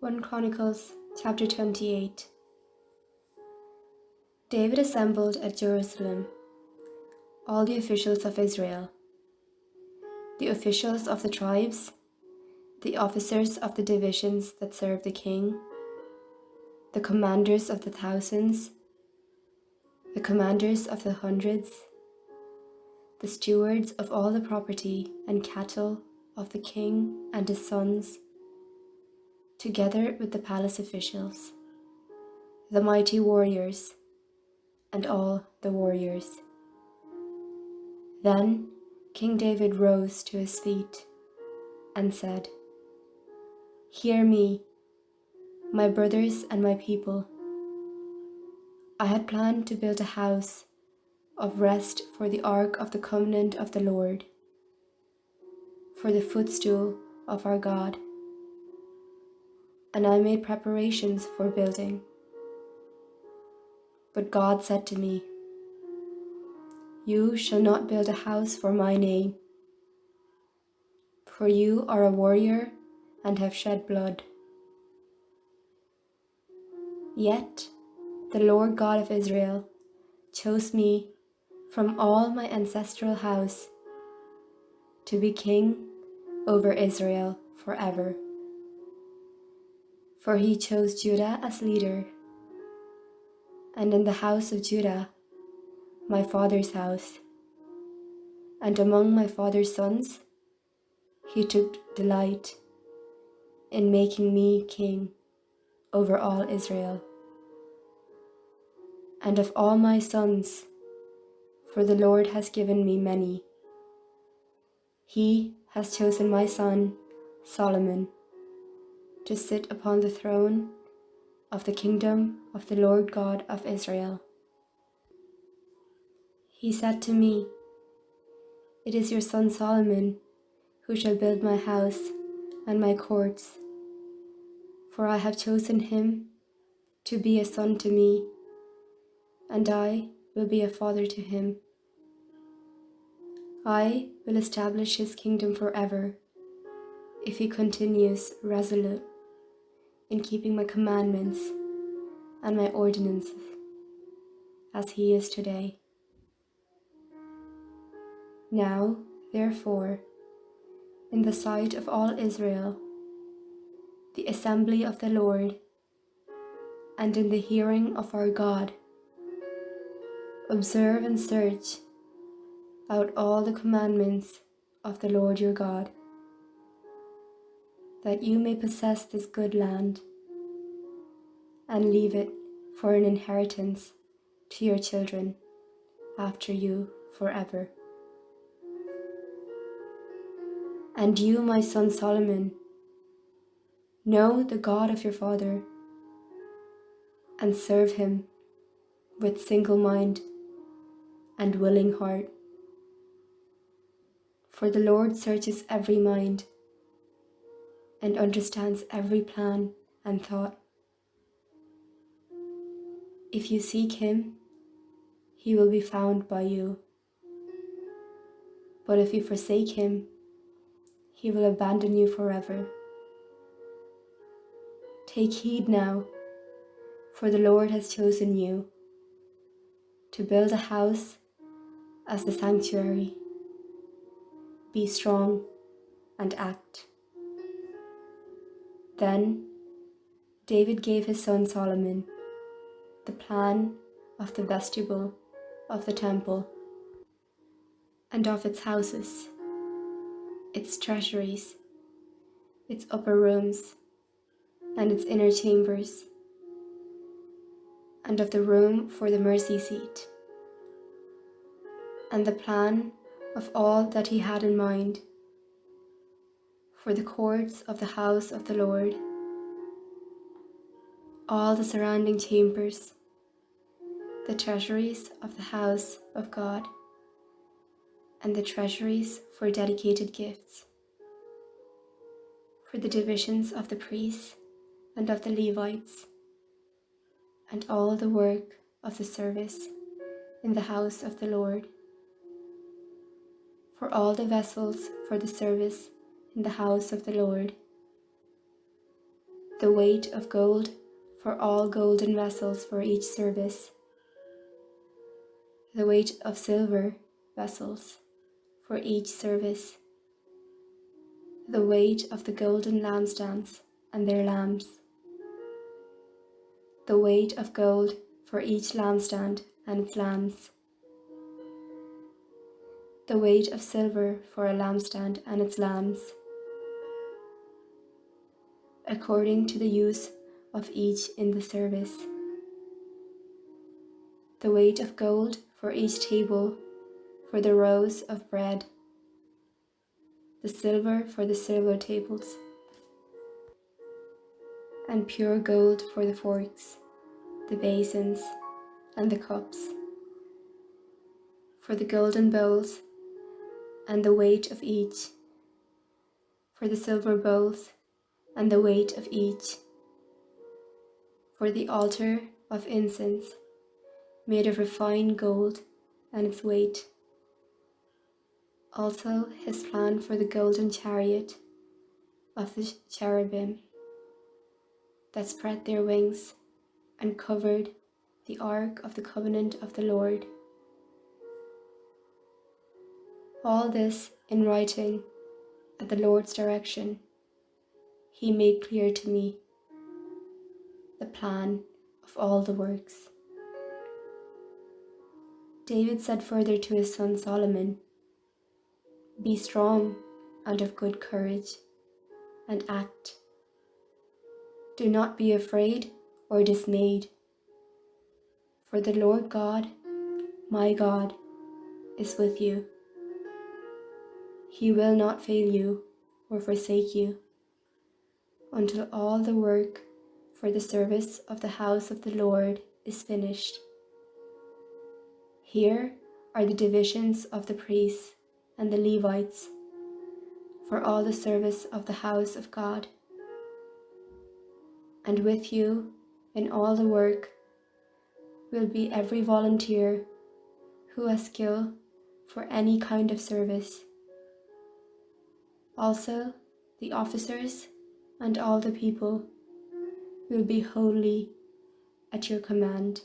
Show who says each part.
Speaker 1: 1 Chronicles chapter 28. David assembled at Jerusalem all the officials of Israel, the officials of the tribes, the officers of the divisions that serve the king, the commanders of the thousands, the commanders of the hundreds, the stewards of all the property and cattle of the king and his sons, together with the palace officials, the mighty warriors, and all the warriors. Then King David rose to his feet and said, "Hear me, my brothers and my people. I had planned to build a house of rest for the ark of the covenant of the Lord, for the footstool of our God, and I made preparations for building. But God said to me, 'You shall not build a house for my name, for you are a warrior and have shed blood.' Yet the Lord God of Israel chose me from all my ancestral house to be king over Israel forever. For he chose Judah as leader, and in the house of Judah, my father's house, and among my father's sons, he took delight in making me king over all Israel. And of all my sons, for the Lord has given me many, he has chosen my son Solomon to sit upon the throne of the kingdom of the Lord God of Israel. He said to me, 'It is your son Solomon who shall build my house and my courts, for I have chosen him to be a son to me, and I will be a father to him. I will establish his kingdom forever, if he continues resolute in keeping my commandments and my ordinances, as he is today.' Now, therefore, in the sight of all Israel, the assembly of the Lord, and in the hearing of our God, observe and search out all the commandments of the Lord your God, that you may possess this good land and leave it for an inheritance to your children after you forever. And you, my son Solomon, know the God of your father, and serve him with single mind and willing heart. For the Lord searches every mind and understands every plan and thought. If you seek him, he will be found by you. But if you forsake him, he will abandon you forever. Take heed now, for the Lord has chosen you to build a house as the sanctuary. Be strong and act." Then David gave his son Solomon the plan of the vestibule of the temple and of its houses, its treasuries, its upper rooms, and its inner chambers, and of the room for the mercy seat, and the plan of all that he had in mind for the courts of the house of the Lord, all the surrounding chambers, the treasuries of the house of God, and the treasuries for dedicated gifts, for the divisions of the priests and of the Levites, and all the work of the service in the house of the Lord, for all the vessels for the service in the house of the Lord, the weight of gold for all golden vessels for each service, the weight of silver vessels for each service, the weight of the golden lampstands and their lamps, the weight of gold for each lampstand and its lamps, the weight of silver for a lampstand and its lamps, according to the use of each in the service, the weight of gold for each table for the rows of bread, the silver for the silver tables, and pure gold for the forks, the basins, and the cups, for the golden bowls, and the weight of each, for the silver bowls, and the weight of each, for the altar of incense, made of refined gold, and its weight. Also his plan for the golden chariot of the cherubim that spread their wings and covered the ark of the covenant of the Lord. All this in writing at the Lord's direction, he made clear to me the plan of all the works. David said further to his son Solomon, "Be strong and of good courage, and act. Do not be afraid or dismayed, for the Lord God, my God, is with you. He will not fail you or forsake you until all the work for the service of the house of the Lord is finished. Here are the divisions of the priests and the Levites for all the service of the house of God. And with you in all the work will be every volunteer who has skill for any kind of service. Also, the officers and all the people will be wholly at your command."